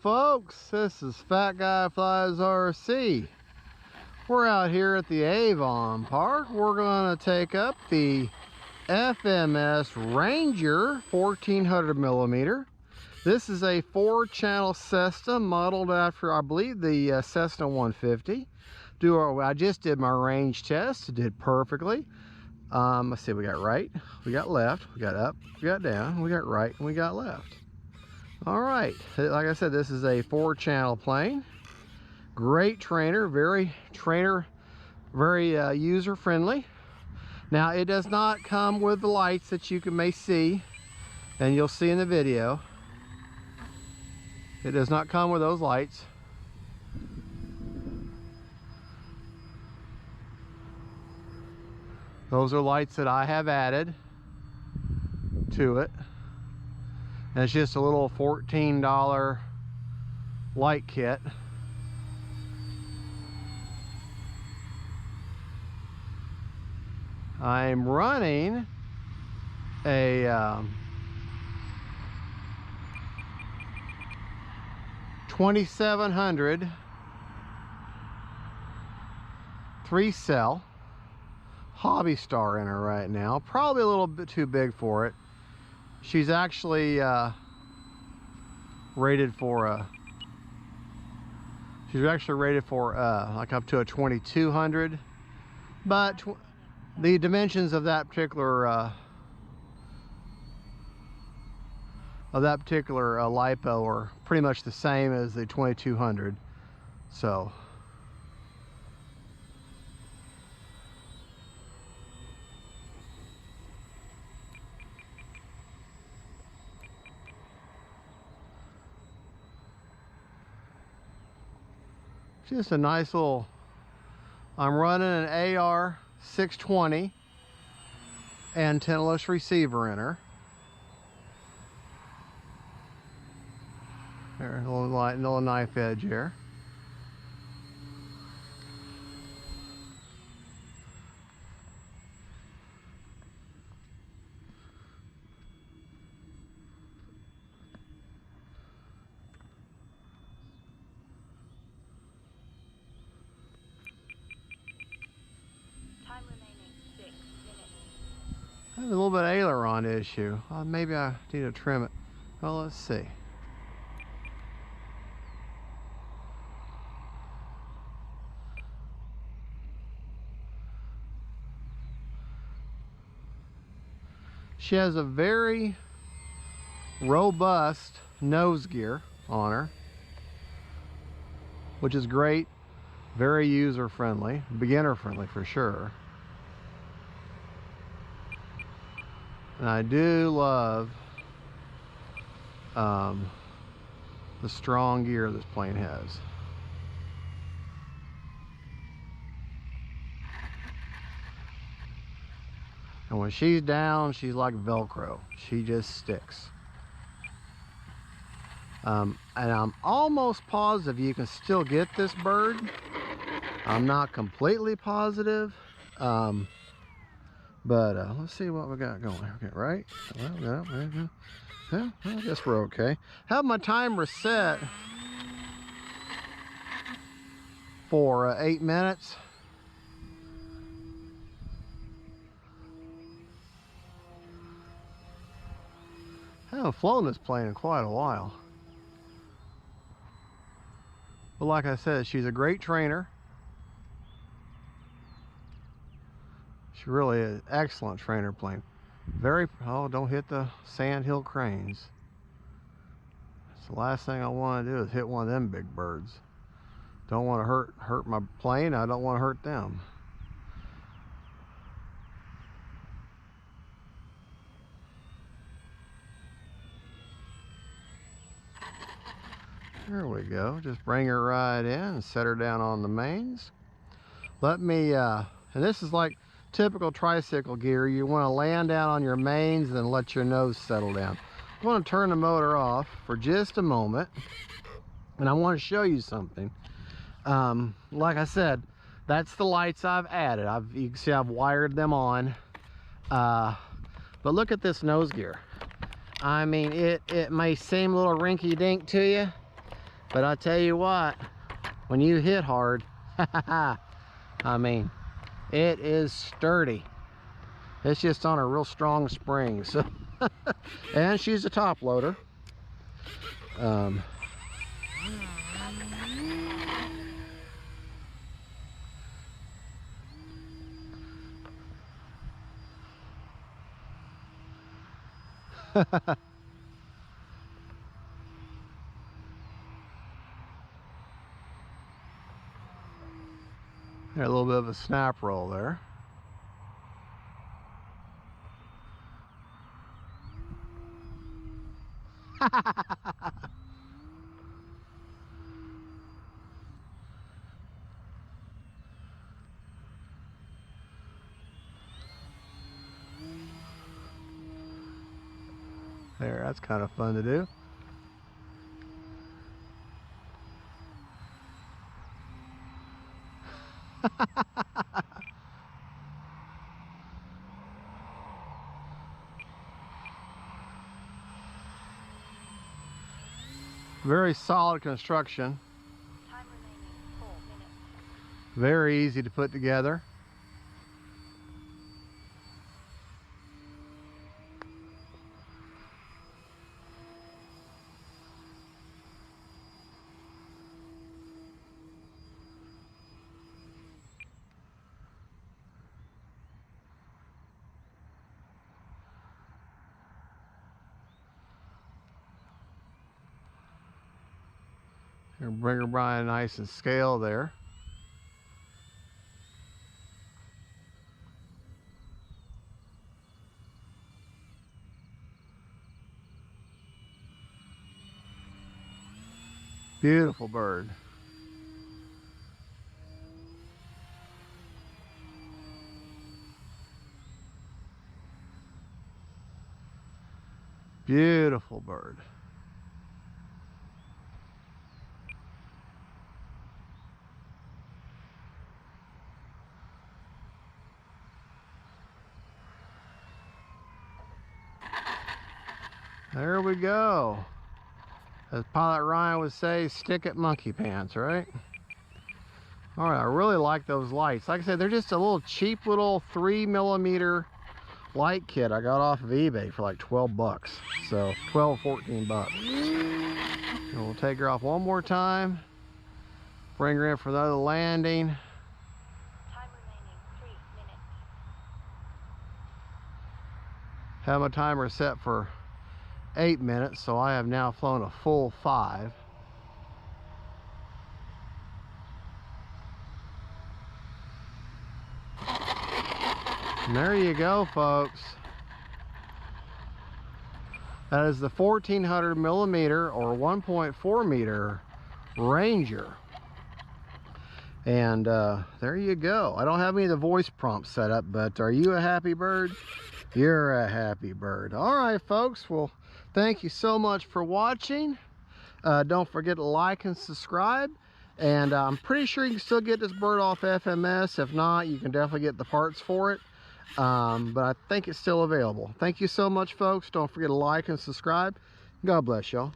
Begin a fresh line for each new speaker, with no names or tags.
folks, this is Fat Guy Flies RC. We're out here at the Avon Park. We're going to take up the FMS Ranger 1400 millimeter. This is a 4-channel Cessna modeled after, I believe, the Cessna 150. I just did my range test. It did perfectly. Let's see, we got right, we got left, we got up, we got down, we got right, and we got left. All right, like I said, this is a 4-channel plane. Great trainer, very user friendly. Now it does not come with the lights that you may see, and you'll see in the video. It does not come with those lights. Those are lights that I have added to it. And it's just a little $14 light kit. I'm running a 2700 3-cell Hobby Star in her right now. Probably a little bit too big for it. She's actually rated for like up to a 2200, but the dimensions of that particular LiPo are pretty much the same as the 2200. So just a nice little, I'm running an AR620 antennaless receiver in her. There's a little knife edge here. I have a little bit of aileron issue. Maybe I need to trim it. Well, let's see. She has a very robust nose gear on her, which is great. Very user friendly, beginner friendly for sure. And I do love the strong gear this plane has. And when she's down, she's like Velcro. She just sticks. And I'm almost positive you can still get this bird. I'm not completely positive. But let's see what we got going. Okay, right? Well, yeah, I guess we're okay. Have my timer set for 8 minutes. I haven't flown this plane in quite a while. But like I said, she's a great trainer. She really is an excellent trainer plane. Oh, don't hit the sandhill cranes. That's the last thing I want to do is hit one of them big birds. Don't want to hurt my plane. I don't want to hurt them. There we go. Just bring her right in and set her down on the mains. Let me, and this is like typical tricycle gear. You want to land down on your mains and then let your nose settle down. I want to turn the motor off for just a moment, and I want to show you something. Like I said, that's the lights I've added. You can see I've wired them on. But look at this nose gear. I mean, it may seem a little rinky-dink to you. But I tell you what, when you hit hard, I mean, it is sturdy. It's just on a real strong spring. So, and she's a top loader. A little bit of a snap roll there. There, that's kind of fun to do. Very solid construction.
Time remaining 4 minutes.
Very easy to put together. Here, bring her Brian nice and scale there. Beautiful bird. Beautiful bird. There we go. As Pilot Ryan would say, stick it monkey pants, right? All right, I really like those lights. Like I said, they're just a little cheap little 3mm light kit I got off of eBay for like 12 bucks. So 12, 14 bucks. And we'll take her off one more time. Bring her in for another landing.
Time remaining 3 minutes.
Have my timer set for 8 minutes, so I have now flown a full 5. And there you go, folks. That is the 1400mm or 1.4m Ranger. And there you go. I don't have any of the voice prompts set up, but are you a happy bird? You're a happy bird. All right, folks. Well, thank you so much for watching. Don't forget to like and subscribe. And I'm pretty sure you can still get this bird off FMS. If not, you can definitely get the parts for it. But I think it's still available. Thank you so much, folks. Don't forget to like and subscribe. God bless y'all.